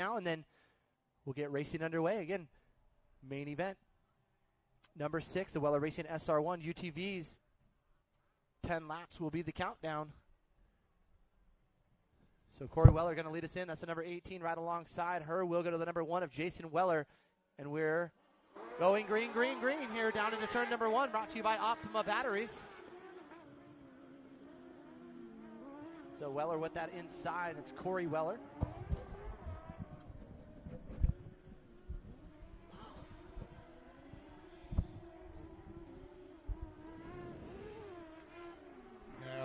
now, and then we'll get racing underway. Again, main event. Number 6, the Weller Racing SR1 UTVs. 10 laps will be the countdown. So Corey Weller going to lead us in. That's the number 18 right alongside her. We'll go to the number 1 of Jason Weller. And we're going green, green, green here down into turn number 1, brought to you by Optima Batteries. So Weller with that inside. It's Corey Weller.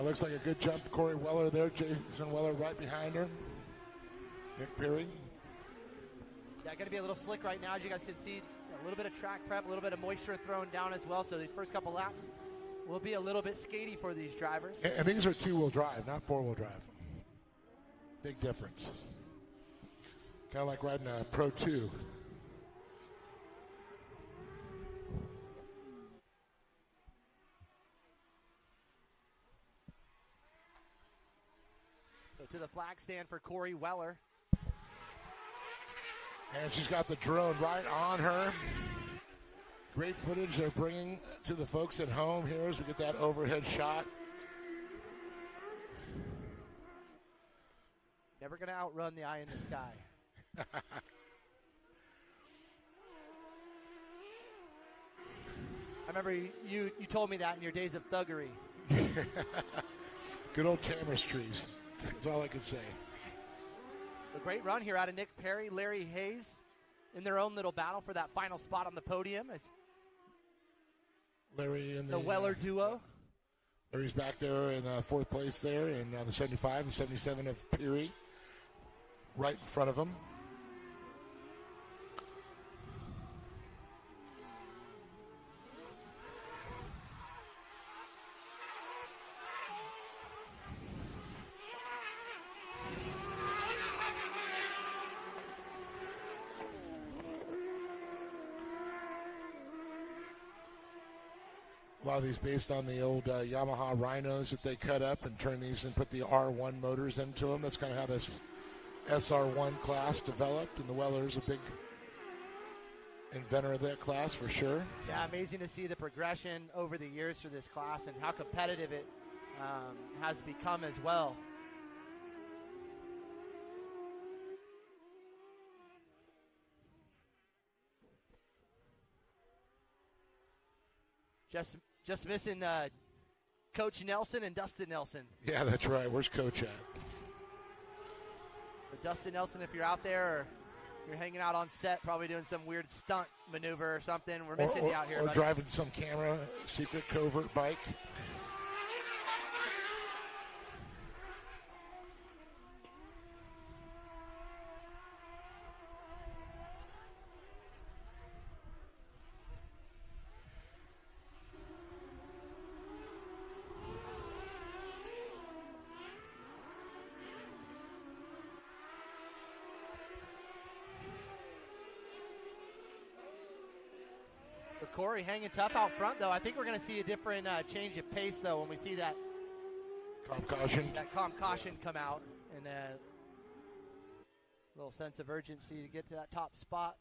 Looks like a good jump. Corey Weller there. Jason Weller right behind her. Nick Perry. Yeah, going to be a little slick right now, as you guys can see. A little bit of track prep, a little bit of moisture thrown down as well. So the first couple laps will be a little bit skatey for these drivers. And these are 2-wheel drive, not 4-wheel drive. Big difference. Kind of like riding a Pro 2. To the flag stand for Corey Weller. And she's got the drone right on her. Great footage they're bringing to the folks at home here as we get that overhead shot. Never going to outrun the eye in the sky. I remember you told me that in your days of thuggery. Good old chemistries. That's all I could say. A great run here out of Nick Perry, Larry Hayes in their own little battle for that final spot on the podium. It's Larry in the Weller duo. Larry's back there in 4th place there, and the 75 and 77 of Perry right in front of him. A lot of these based on the old Yamaha Rhinos that they cut up and turn these and put the R1 motors into them. That's kind of how this SR1 class developed, and the Weller's a big inventor of that class for sure. Yeah, amazing to see the progression over the years for this class and how competitive it has become as well. Just missing Coach Nelson and Dustin Nelson. Yeah, that's right. Where's Coach at? But Dustin Nelson, if you're out there or you're hanging out on set, probably doing some weird stunt maneuver or something, we're missing you out here. Or driving some camera, secret covert bike. Corey hanging tough out front, though. I think we're going to see a different change of pace, though, when we see that calm caution come out, and a little sense of urgency to get to that top spot.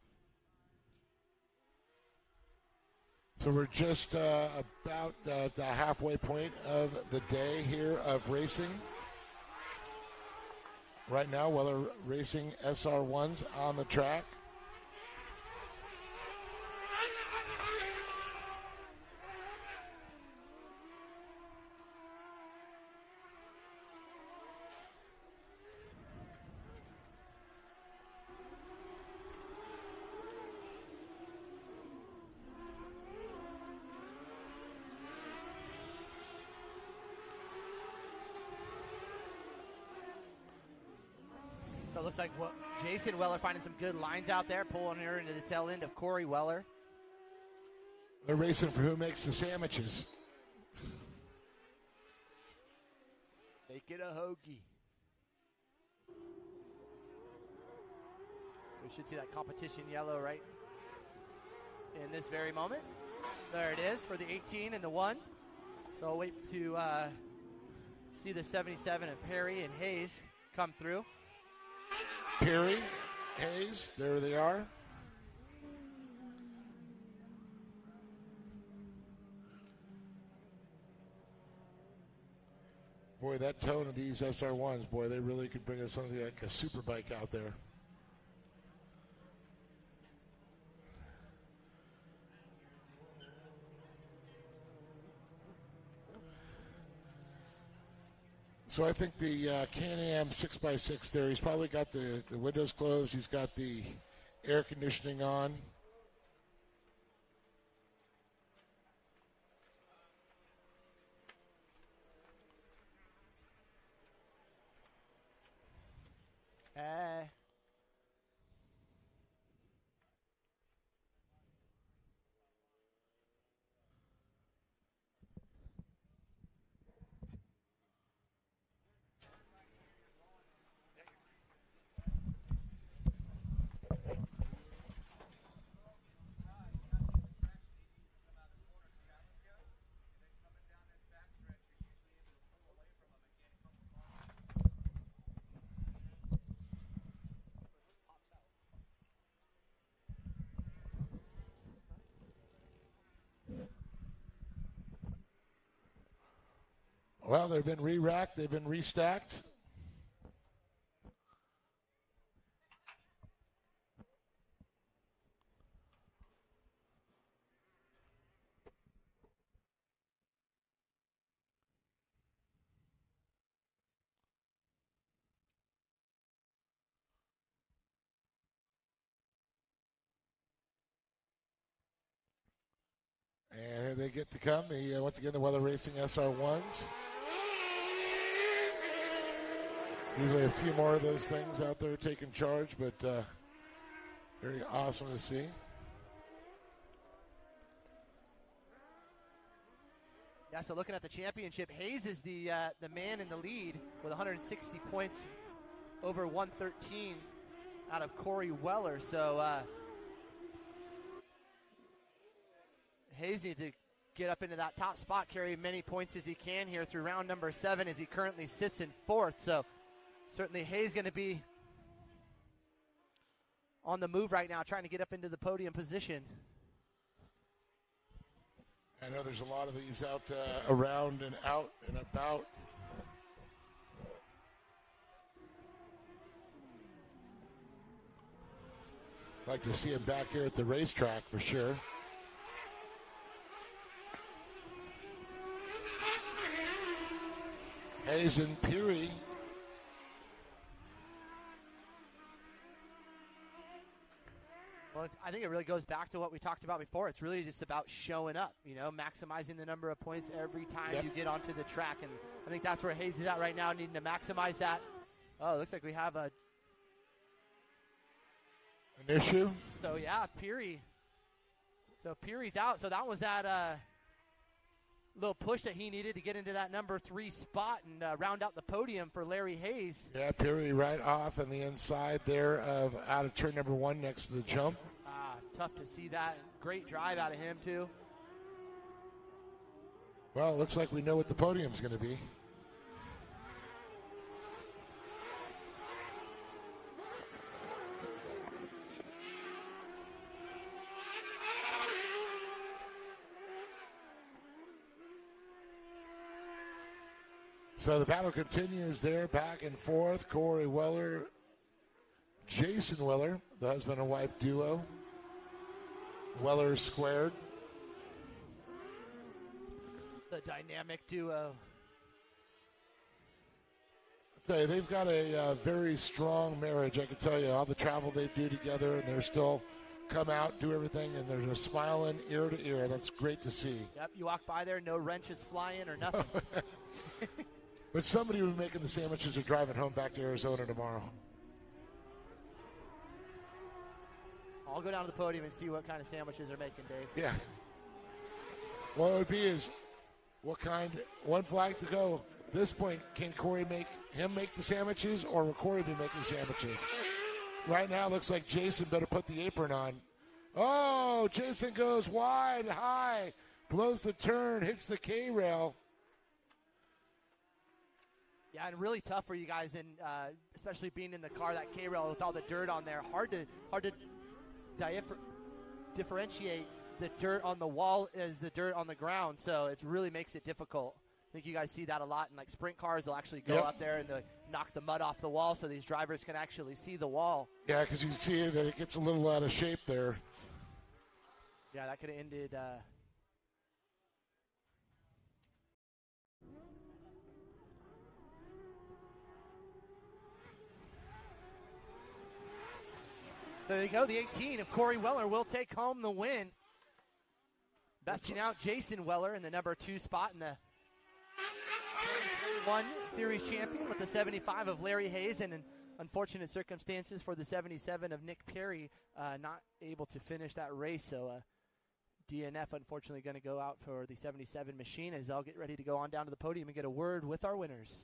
So we're just about the halfway point of the day here of racing. Right now, Weller Racing SR1s on the track. So it looks like Jason Weller finding some good lines out there, pulling her into the tail end of Corey Weller. They're racing for who makes the sandwiches. Make it a hoagie. So we should see that competition yellow right in this very moment. There it is for the 18 and the 1. So I'll wait to see the 77 of Perry and Hayes come through. Perry Hayes. There they are. Boy, that tone of these SR1s, boy, they really could bring us something like a super bike out there. So I think the Can-Am 6x6 there, he's probably got the windows closed. He's got the air conditioning on. Well, they've been re-racked, they've been restacked. And here they get to come. Once again, the Weller Racing SR1s. Usually a few more of those things out there taking charge, but very awesome to see. Yeah, so looking at the championship, Hayes is the man in the lead with 160 points over 113 out of Corey Weller. So Hayes needs to get up into that top spot, carry many points as he can here through round number 7 as he currently sits in 4th. So certainly Hayes going to be on the move right now, trying to get up into the podium position. I know there's a lot of these out around and out and about. Like to see him back here at the racetrack for sure. Hayes and Peary. Well, I think it really goes back to what we talked about before. It's really just about showing up, maximizing the number of points every time you get onto the track. And I think that's where Hayes is at right now, needing to maximize that. Oh, it looks like we have an issue. So, yeah, Peary. So, Peary's out. So, that was that little push that he needed to get into that number 3 spot and round out the podium for Larry Hayes. Yeah, Peary right off on the inside there out of turn number 1 next to the jump. Tough to see that. Great drive out of him, too. Well, it looks like we know what the podium's going to be. So the battle continues there, back and forth. Corey Weller, Jason Weller, the husband and wife duo. Weller squared. The dynamic duo. I'll tell you, they've got a very strong marriage. I can tell you all the travel they do together, and they're still come out, do everything, and they're just smiling ear to ear. That's great to see. Yep, you walk by there, no wrenches flying or nothing. But somebody will be making the sandwiches or driving home back to Arizona tomorrow. I'll go down to the podium and see what kind of sandwiches they're making, Dave. Yeah. What it would be is one flag to go. At this point, can Corey make the sandwiches, or will Corey be making sandwiches? Right now, it looks like Jason better put the apron on. Oh, Jason goes wide, high, blows the turn, hits the K-rail. Yeah, and really tough for you guys, and especially being in the car, that K-rail with all the dirt on there. Hard to differentiate the dirt on the wall as the dirt on the ground, so it really makes it difficult. I think you guys see that a lot in like sprint cars. They'll actually go up there and they'll knock the mud off the wall so these drivers can actually see the wall. Yeah, because you see that it gets a little out of shape there. Yeah, that could have ended. There you go. The 18 of Corey Weller will take home the win. Besting out Jason Weller in the number 2 spot in the 1 series champion with the 75 of Larry Hayes, and in unfortunate circumstances for the 77 of Nick Perry, not able to finish that race. So DNF unfortunately going to go out for the 77 machine as they'll get ready to go on down to the podium and get a word with our winners.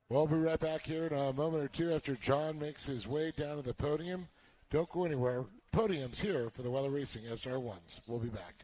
We'll be right back here in a moment or two after John makes his way down to the podium. Don't go anywhere. Podium's here for the Weller Racing SR1s. We'll be back.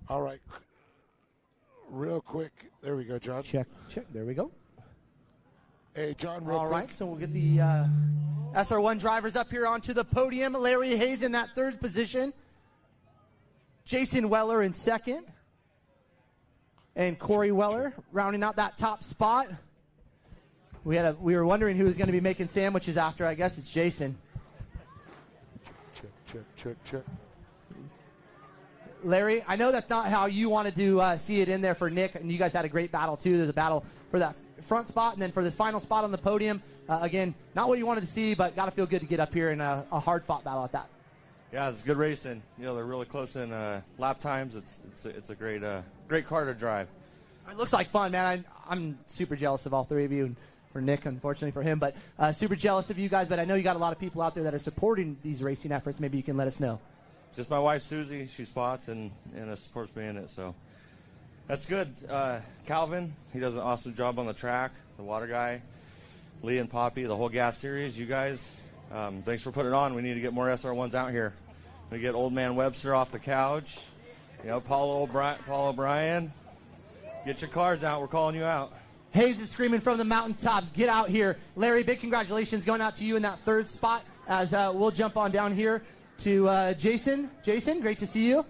All right. Real quick. There we go, John. Check. There we go. Hey, John, real quick. All right, so we'll get the SR1 drivers up here onto the podium. Larry Hayes in that 3rd position. Jason Weller in 2nd. And Corey Weller rounding out that top spot. We were wondering who was going to be making sandwiches after. I guess it's Jason. Check. Larry, I know that's not how you wanted to see it in there for Nick, and you guys had a great battle, too. There's a battle for that front spot, and then for this final spot on the podium. Again, not what you wanted to see, but got to feel good to get up here in a hard-fought battle at that. Yeah, it's good racing. They're really close in lap times. It's a great car to drive. It looks like fun, man. I'm super jealous of all 3 of you, for Nick, unfortunately for him. But super jealous of you guys, but I know you got a lot of people out there that are supporting these racing efforts. Maybe you can let us know. Just my wife, Susie. She spots and supports me in it, so that's good. Calvin, he does an awesome job on the track, the water guy. Lee and Poppy, the whole gas series, you guys, thanks for putting it on. We need to get more SR1s out here. We get old man Webster off the couch. You know, Paul O'Brien, get your cars out. We're calling you out. Hayes is screaming from the mountaintops, get out here. Larry, big congratulations going out to you in that third spot as we'll jump on down here to Jason. Jason, great to see you.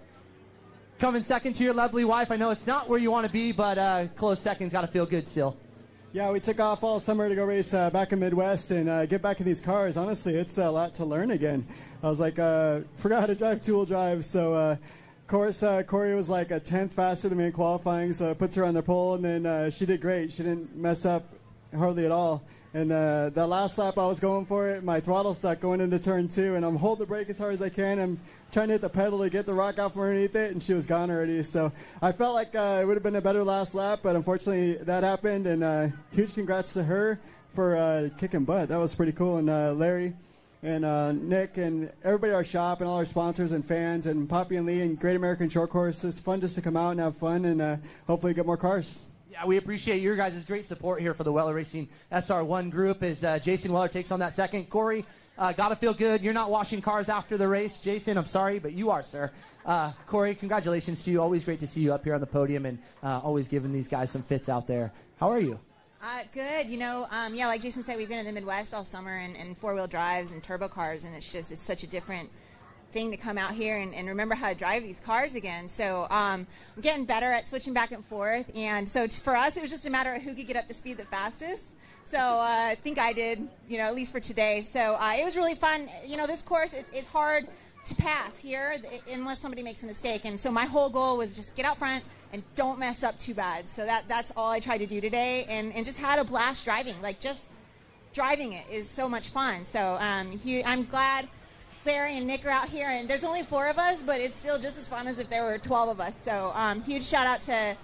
Coming second to your lovely wife. I know it's not where you want to be, but close second's got to feel good still. Yeah, we took off all summer to go race back in Midwest and get back in these cars. Honestly, it's a lot to learn again. I was like, forgot how to drive two-wheel drive, so of course, Corey was like a 10th faster than me in qualifying, so I put her on the pole, and then she did great. She didn't mess up hardly at all. And that last lap, I was going for it. My throttle stuck going into turn 2, and I'm holding the brake as hard as I can. I'm trying to hit the pedal to get the rock out from underneath it, and she was gone already. So I felt like it would have been a better last lap, but unfortunately that happened. And huge congrats to her for kicking butt. That was pretty cool. And Larry and Nick and everybody at our shop and all our sponsors and fans and Poppy and Lee and Great American Short Course. It's fun just to come out and have fun and hopefully get more cars. Yeah, we appreciate your guys' great support here for the Weller Racing SR1 group as Jason Weller takes on that second. Corey, gotta feel good. You're not washing cars after the race. Jason, I'm sorry, but you are, sir. Corey, congratulations to you. Always great to see you up here on the podium and always giving these guys some fits out there. How are you? Good. You know, yeah, like Jason said, we've been in the Midwest all summer and four-wheel drives and turbo cars, and it's such a different thing to come out here and remember how to drive these cars again. So I'm getting better at switching back and forth, and so for us it was just a matter of who could get up to speed the fastest. So I think I did, you know, at least for today. So it was really fun. You know, this course it's hard to pass here unless somebody makes a mistake, and so my whole goal was just get out front and don't mess up too bad. So that's all I tried to do today, and just had a blast driving. Like, just driving it is so much fun. So I'm glad Larry and Nick are out here, and there's only 4 of us, but it's still just as fun as if there were 12 of us. So huge shout out to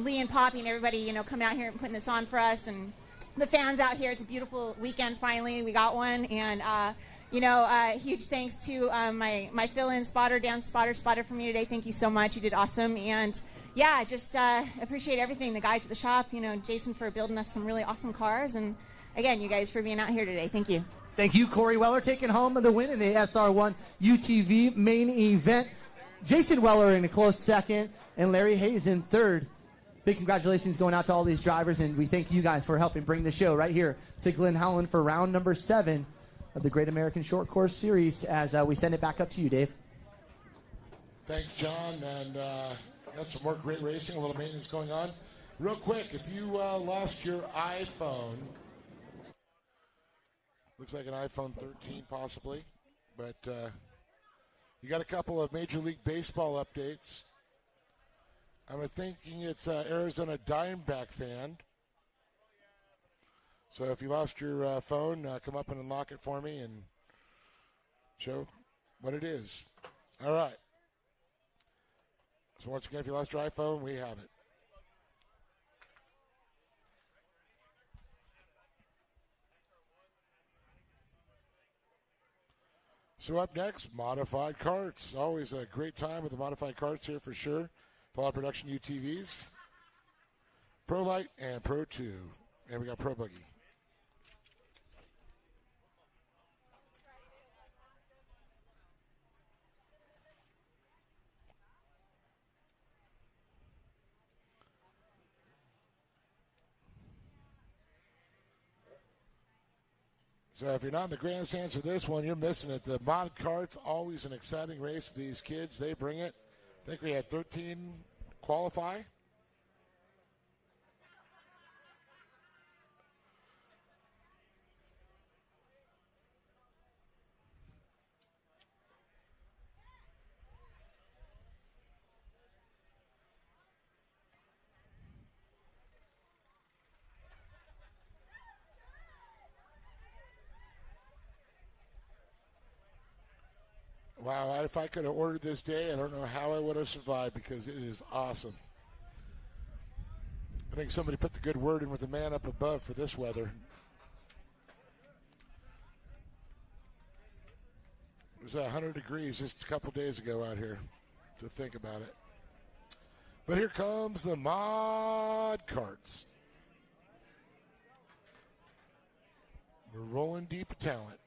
Lee and Poppy and everybody, you know, coming out here and putting this on for us, and the fans out here. It's a beautiful weekend. Finally, we got one, and you know, huge thanks to my fill-in spotter, Dan Spotter for me today. Thank you so much. You did awesome, and yeah, just appreciate everything. The guys at the shop, you know, Jason for building us some really awesome cars, and again, you guys for being out here today. Thank you. Thank you, Corey Weller, taking home the win in the SR1 UTV main event. Jason Weller in a close second, and Larry Hayes in third. Big congratulations going out to all these drivers, and we thank you guys for helping bring the show right here to Glen, Helen for round number 7 of the Great American Short Course Series as we send it back up to you, Dave. Thanks, John, and got some more great racing, a little maintenance going on. Real quick, if you lost your iPhone, looks like an iPhone 13 possibly, but you got a couple of Major League Baseball updates. I'm thinking it's Arizona Diamondback fan. So if you lost your phone, come up and unlock it for me and show what it is. All right. So once again, if you lost your iPhone, we have it. So up next, modified carts. Always a great time with the modified carts here for sure. Fall production UTVs, Pro Light and Pro 2. And we got Pro Buggy. So if you're not in the grandstands for this one, you're missing it. The mod cart's always an exciting race. These kids, they bring it. I think we had 13 qualify. Wow, if I could have ordered this day, I don't know how I would have survived because it is awesome. I think somebody put the good word in with the man up above for this weather. It was 100 degrees just a couple days ago out here, to think about it. But here comes the mod carts. We're rolling deep of talent.